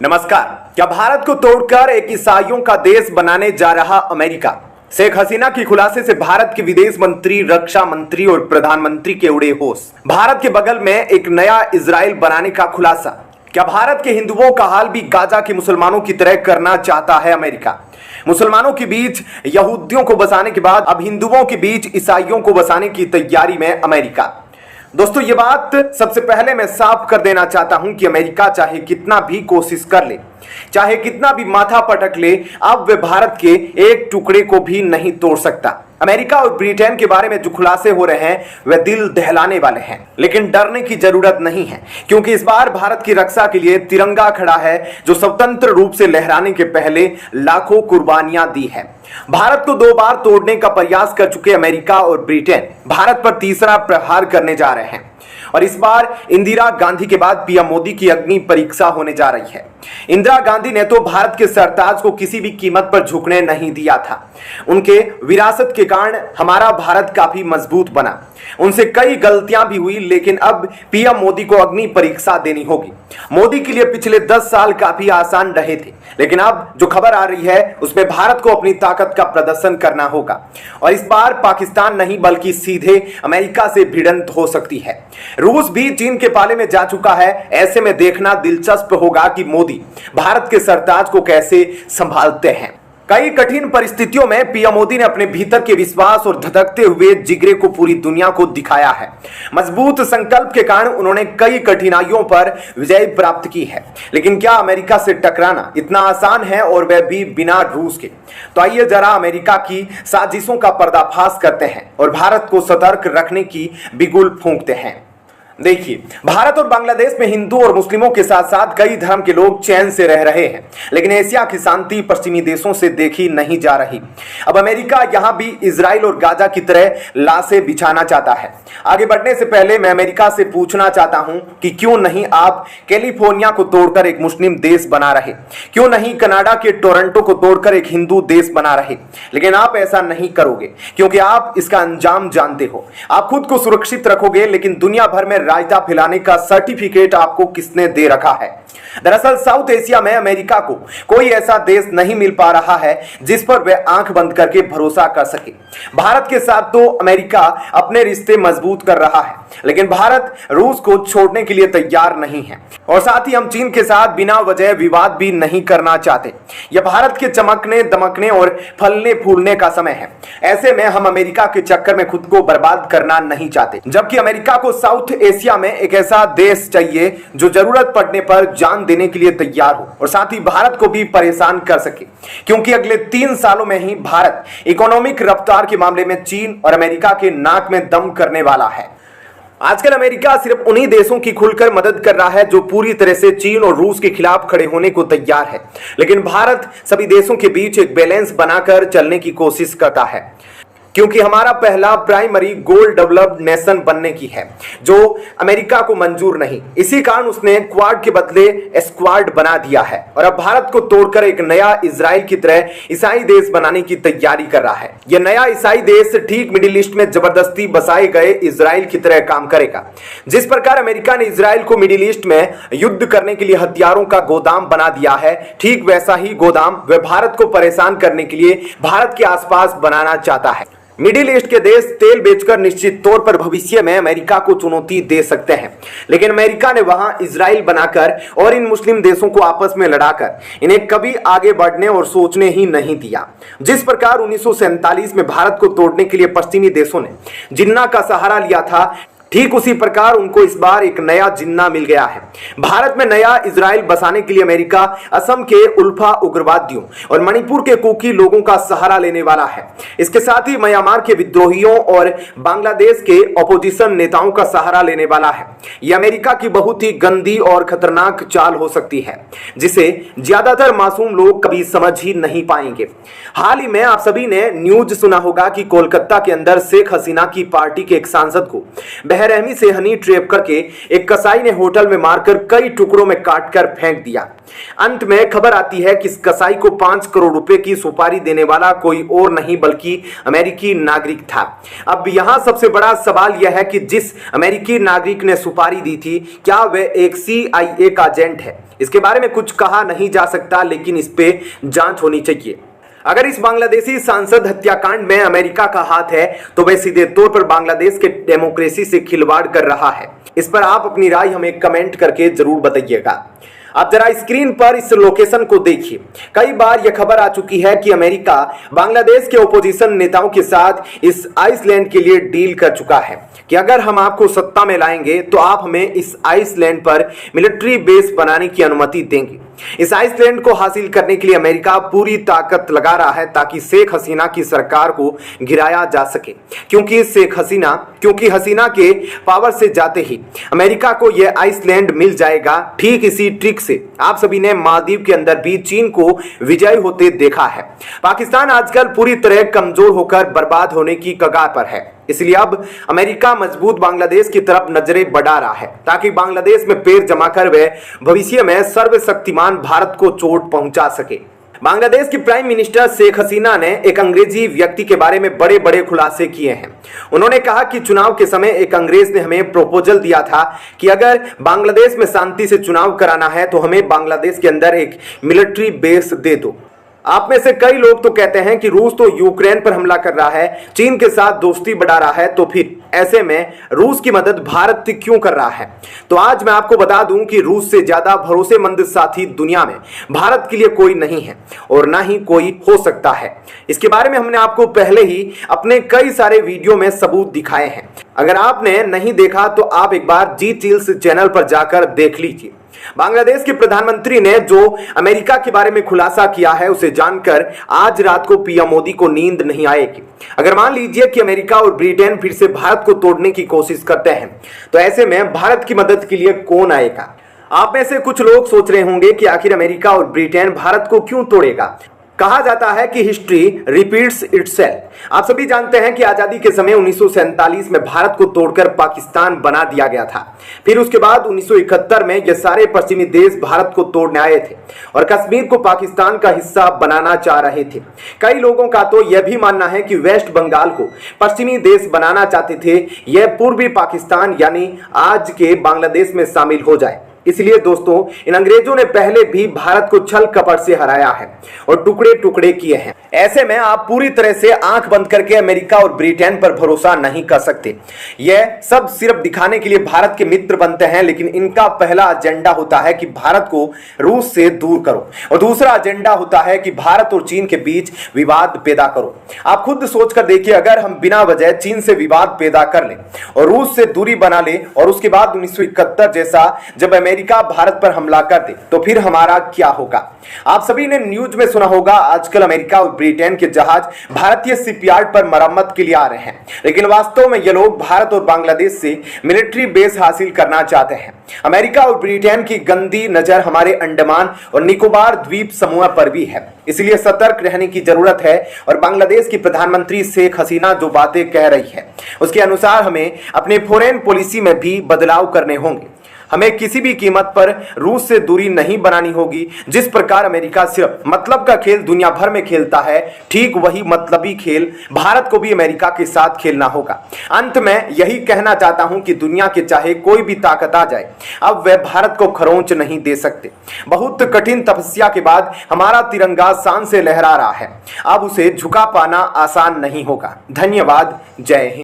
नमस्कार। क्या भारत को तोड़कर एक ईसाइयों का देश बनाने जा रहा अमेरिका? शेख हसीना की खुलासे से भारत के विदेश मंत्री, रक्षा मंत्री और प्रधानमंत्री के उड़े होश। भारत के बगल में एक नया इजराइल बनाने का खुलासा। क्या भारत के हिंदुओं का हाल भी गाजा के मुसलमानों की तरह करना चाहता है अमेरिका? मुसलमानों के बीच यहूदियों को बसाने के बाद अब हिंदुओं के बीच ईसाइयों को बसाने की तैयारी में अमेरिका। दोस्तों, ये बात सबसे पहले मैं साफ कर देना चाहता हूं कि अमेरिका चाहे कितना भी कोशिश कर ले, चाहे कितना भी माथा पटक ले, अब वे भारत के एक टुकड़े को भी नहीं तोड़ सकता। अमेरिका और ब्रिटेन के बारे में जो खुलासे हो रहे हैं वे दिल दहलाने वाले हैं, लेकिन डरने की जरूरत नहीं है, क्योंकि इस बार भारत की रक्षा के लिए तिरंगा खड़ा है, जो स्वतंत्र रूप से लहराने के पहले लाखों कुर्बानियां दी है। भारत को 2 बार तोड़ने का प्रयास कर चुके अमेरिका और ब्रिटेन भारत पर तीसरा प्रहार करने जा रहे हैं, और इस बार इंदिरा गांधी के बाद पीएम मोदी की अग्नि परीक्षा होने जा रही है। इंदिरा गांधी ने तो भारत के सरताज को किसी भी कीमत पर झुकने नहीं दिया था। उनके विरासत के कारण हमारा भारत काफी मजबूत बना। उनसे कई गलतियां भी हुई, लेकिन अब पीएम मोदी को अग्नि परीक्षा देनी होगी। मोदी के लिए पिछले 10 साल काफी आसान रहे थे, लेकिन अब जो खबर आ रही है उसमें भारत को अपनी ताकत का प्रदर्शन करना होगा, और इस बार पाकिस्तान नहीं बल्कि सीधे अमेरिका से भिड़ंत हो सकती है। रूस भी चीन के पाले में जा चुका है। ऐसे में देखना दिलचस्प होगा कि मोदी भारत के सरताज को कैसे संभालते हैं। कई कठिन परिस्थितियों में पीएम मोदी ने अपने भीतर के विश्वास और धधकते हुए जिगरे को पूरी दुनिया को दिखाया है। मजबूत संकल्प के कारण उन्होंने कई कठिनाइयों पर विजय प्राप्त की है। लेकिन क्या अमेरिका से टकराना इतना आसान है, और वह भी बिना रूस के? तो आइए जरा अमेरिका की साजिशों का पर्दाफाश करते हैं और भारत को सतर्क रखने की बिगुल फूंकते हैं। देखिए, भारत और बांग्लादेश में हिंदू और मुस्लिमों के साथ साथ कई धर्म के लोग चैन से रह रहे हैं, लेकिन एशिया की शांति पश्चिमी देशों से देखी नहीं जा रही। अब अमेरिका यहां भी इजराइल और गाजा की तरह लाशें बिछाना चाहता है। आगे बढ़ने से पहले मैं अमेरिका से पूछना चाहता हूं कि क्यों नहीं आप कैलिफोर्निया को तोड़कर एक मुस्लिम देश बना रहे? क्यों नहीं कनाडा के टोरंटो को तोड़कर एक हिंदू देश बना रहे? लेकिन आप ऐसा नहीं करोगे, क्योंकि आप इसका अंजाम जानते हो। आप खुद को सुरक्षित रखोगे, लेकिन दुनिया भर में रायता फैलाने का सर्टिफिकेट आपको किसने दे रखा है? दरअसल साउथ एशिया में अमेरिका को कोई ऐसा देश नहीं मिल पा रहा है जिस पर वह आंख बंद करके भरोसा कर सके। भारत के साथ तो अमेरिका अपने रिश्ते मजबूत कर रहा है, लेकिन भारत रूस को छोड़ने के लिए तैयार नहीं है, और साथ ही हम चीन के साथ बिना वजह विवाद भी नहीं करना चाहते। यह भारत के चमकने दमकने और फलने फूलने का समय है। ऐसे में हम अमेरिका के चक्कर में खुद को बर्बाद करना नहीं चाहते, जबकि अमेरिका को साउथ एशिया में एक ऐसा देश चाहिए जो जरूरत पड़ने पर जान देने के लिए तैयार हो, और साथ ही भारत को भी परेशान कर सके, क्योंकि अगले 3 सालों में ही भारत इकोनॉमिक रफ्तार के मामले में चीन और अमेरिका के नाक में दम करने वाला है। आजकल अमेरिका सिर्फ उन्हीं देशों की खुलकर मदद कर रहा है जो पूरी तरह से चीन और रूस के खिलाफ खड़े होने को तैयार है, लेकिन भारत सभी देशों के बीच एक बैलेंस बनाकर चलने की कोशिश करता है, क्योंकि हमारा पहला प्राइमरी गोल डेवलप्ड नेशन बनने की है, जो अमेरिका को मंजूर नहीं। इसी कारण उसने क्वाड के बदले स्क्वाड बना दिया है, और अब भारत को तोड़कर एक नया इजराइल की तरह ईसाई देश बनाने की तैयारी कर रहा है। यह नया ईसाई देश ठीक मिडिल ईस्ट में जबरदस्ती बसाए गए इजराइल की तरह काम करेगा। जिस प्रकार अमेरिका ने इजराइल को मिडिल ईस्ट में युद्ध करने के लिए हथियारों का गोदाम बना दिया है, ठीक वैसा ही गोदाम वह भारत को परेशान करने के लिए भारत के आसपास बनाना चाहता है। मिडिल ईस्ट के देश तेल बेचकर निश्चित तौर पर भविष्य में अमेरिका को चुनौती दे सकते हैं, लेकिन अमेरिका ने वहां इजराइल बनाकर और इन मुस्लिम देशों को आपस में लड़ाकर इन्हें कभी आगे बढ़ने और सोचने ही नहीं दिया। जिस प्रकार 1947 में भारत को तोड़ने के लिए पश्चिमी देशों ने जिन्ना का सहारा लिया था, ठीक उसी प्रकार उनको इस बार एक नया जिन्ना मिल गया है। भारत में नया इजराइल बसाने के लिए अमेरिका असम के उल्फा उग्रवादियों और मणिपुर के कुकी लोगों का सहारा लेने वाला है। इसके साथ ही म्यांमार के विद्रोहियों और बांग्लादेश के अपोजिशन नेताओं का सहारा लेने वाला है। यह अमेरिका की बहुत ही गंदी और खतरनाक चाल हो सकती है, जिसे ज्यादातर मासूम लोग कभी समझ ही नहीं पाएंगे। हाल ही में आप सभी ने न्यूज सुना होगा कि कोलकाता के अंदर शेख हसीना की पार्टी के एक सांसद को बेरहमी से हनी ट्रैप करके एक कसाई ने होटल में मारकर कई टुकड़ों में काटकर फेंक दिया। अंत में खबर आती है कि इस कसाई को 5 करोड़ रुपए की सुपारी देने वाला कोई और नहीं बल्कि अमेरिकी नागरिक था। अब यहां सबसे बड़ा सवाल यह है कि जिस अमेरिकी नागरिक ने सुपारी दी थी, क्या वह एक CIA का एजेंट है? इसके बारे में कुछ कहा नहीं जा सकता, लेकिन इस पे जांच होनी चाहिए। अगर इस बांग्लादेशी सांसद हत्याकांड में अमेरिका का हाथ है तो वह सीधे तौर पर बांग्लादेश के डेमोक्रेसी से खिलवाड़ कर रहा है। इस पर आप अपनी राय हमें कमेंट करके जरूर बताइएगा। आप जरा स्क्रीन पर इस लोकेशन को देखिए। कई बार यह खबर आ चुकी है कि अमेरिका बांग्लादेश के ओपोजिशन नेताओं के साथ इस आइसलैंड के लिए डील कर चुका है कि अगर हम आपको सत्ता में लाएंगे तो आप हमें इस आइसलैंड पर मिलिट्री बेस बनाने की अनुमति देंगे। इस आइसलैंड को हासिल करने के लिए अमेरिका पूरी ताकत लगा रहा है ताकि शेख हसीना की सरकार को गिराया जा सके, क्योंकि हसीना के पावर से जाते ही अमेरिका को यह आइसलैंड मिल जाएगा। ठीक इसी ट्रिक से आप सभी ने मालदीव के अंदर भी चीन को विजयी होते देखा है। पाकिस्तान आजकल पूरी तरह कमजोर होकर बर्बाद होने की कगार पर है, इसलिए अब अमेरिका मजबूत बांग्लादेश की तरफ नजरें बढ़ा रहा है ताकि बांग्लादेश में पैर जमाकर वह भविष्य में सर्वशक्तिमान भारत को चोट पहुंचा सके। बांग्लादेश की प्राइम मिनिस्टर शेख हसीना ने एक अंग्रेजी व्यक्ति के बारे में बड़े बड़े खुलासे किए हैं। उन्होंने कहा कि चुनाव के समय एक अंग्रेज ने हमें प्रपोजल दिया था कि अगर बांग्लादेश में शांति से चुनाव कराना है तो हमें बांग्लादेश के अंदर एक मिलिट्री बेस दे दो। आप में से कई लोग तो कहते हैं कि रूस तो यूक्रेन पर हमला कर रहा है, चीन के साथ दोस्ती बढ़ा रहा है, तो फिर ऐसे में रूस की मदद भारत क्यों कर रहा है? तो आज मैं आपको बता दूं कि रूस से ज्यादा भरोसेमंद साथी दुनिया में भारत के लिए कोई नहीं है और ना ही कोई हो सकता है। इसके बारे में हमने आपको पहले ही अपने कई सारे वीडियो में सबूत दिखाए हैं। अगर आपने नहीं देखा तो आप एक बार जी चिल्स चैनल पर जाकर देख लीजिए। बांग्लादेश के प्रधानमंत्री ने जो अमेरिका के बारे में खुलासा किया है उसे जानकर आज रात को पीएम मोदी को नींद नहीं आएगी। अगर मान लीजिए कि अमेरिका और ब्रिटेन फिर से भारत को तोड़ने की कोशिश करते हैं तो ऐसे में भारत की मदद के लिए कौन आएगा? आप में से कुछ लोग सोच रहे होंगे कि आखिर अमेरिका और ब्रिटेन भारत को क्यों तोड़ेगा? कहा जाता है कि हिस्ट्री रिपीट्स इटसेल्फ। आप सभी जानते हैं कि आजादी के समय 1947 में भारत को तोड़कर पाकिस्तान बना दिया गया था। फिर उसके बाद 1971 में ये सारे पश्चिमी देश भारत को तोड़ने आए थे और कश्मीर को पाकिस्तान का हिस्सा बनाना चाह रहे थे। कई लोगों का तो यह भी मानना है कि वेस्ट बंगाल को पश्चिमी देश बनाना चाहते थे, यह पूर्वी पाकिस्तान यानी आज के बांग्लादेश में शामिल हो जाए। इसलिए दोस्तों, इन अंग्रेजों ने पहले भी भारत को छल कपट से हराया है और टुकड़े टुकड़े किए हैं। ऐसे में आप पूरी तरह से आंख बंद करके अमेरिका और ब्रिटेन पर भरोसा नहीं कर सकते। यह सब सिर्फ दिखाने के लिए भारत के मित्र बनते हैं, लेकिन इनका पहला एजेंडा होता है कि भारत को रूस से दूर करो और दूसरा एजेंडा होता है कि भारत और चीन के बीच विवाद पैदा करो। आप खुद सोचकर देखिए, अगर हम बिना वजह चीन से विवाद पैदा कर लें और रूस से दूरी बना ले और उसके बाद 1971 जैसा जब अमेरिका भारत पर हमला कर दे तो फिर हमारा क्या होगा? आप सभी ने न्यूज में सुना होगा, आजकल अमेरिका और ब्रिटेन के जहाज भारतीय शिपयार्ड पर मरम्मत के लिए आ रहे हैं, लेकिन वास्तव में ये लोग भारत और बांग्लादेश से मिलिट्री बेस हासिल करना चाहते हैं। अमेरिका और ब्रिटेन की गंदी नजर हमारे अंडमान और निकोबार द्वीप समूह पर भी है, इसलिए सतर्क रहने की जरूरत है। और बांग्लादेश की प्रधानमंत्री शेख हसीना जो बातें कह रही है उसके अनुसार हमें अपने फॉरेन पॉलिसी में भी बदलाव करने होंगे। हमें किसी भी कीमत पर रूस से दूरी नहीं बनानी होगी। जिस प्रकार अमेरिका सिर्फ मतलब का खेल दुनिया भर में खेलता है, ठीक वही मतलबी खेल भारत को भी अमेरिका के साथ खेलना होगा। अंत में यही कहना चाहता हूं कि दुनिया के चाहे कोई भी ताकत आ जाए, अब वह भारत को खरोंच नहीं दे सकते। बहुत कठिन तपस्या के बाद हमारा तिरंगा शान से लहरा रहा है, अब उसे झुका पाना आसान नहीं होगा। धन्यवाद। जय हिंद।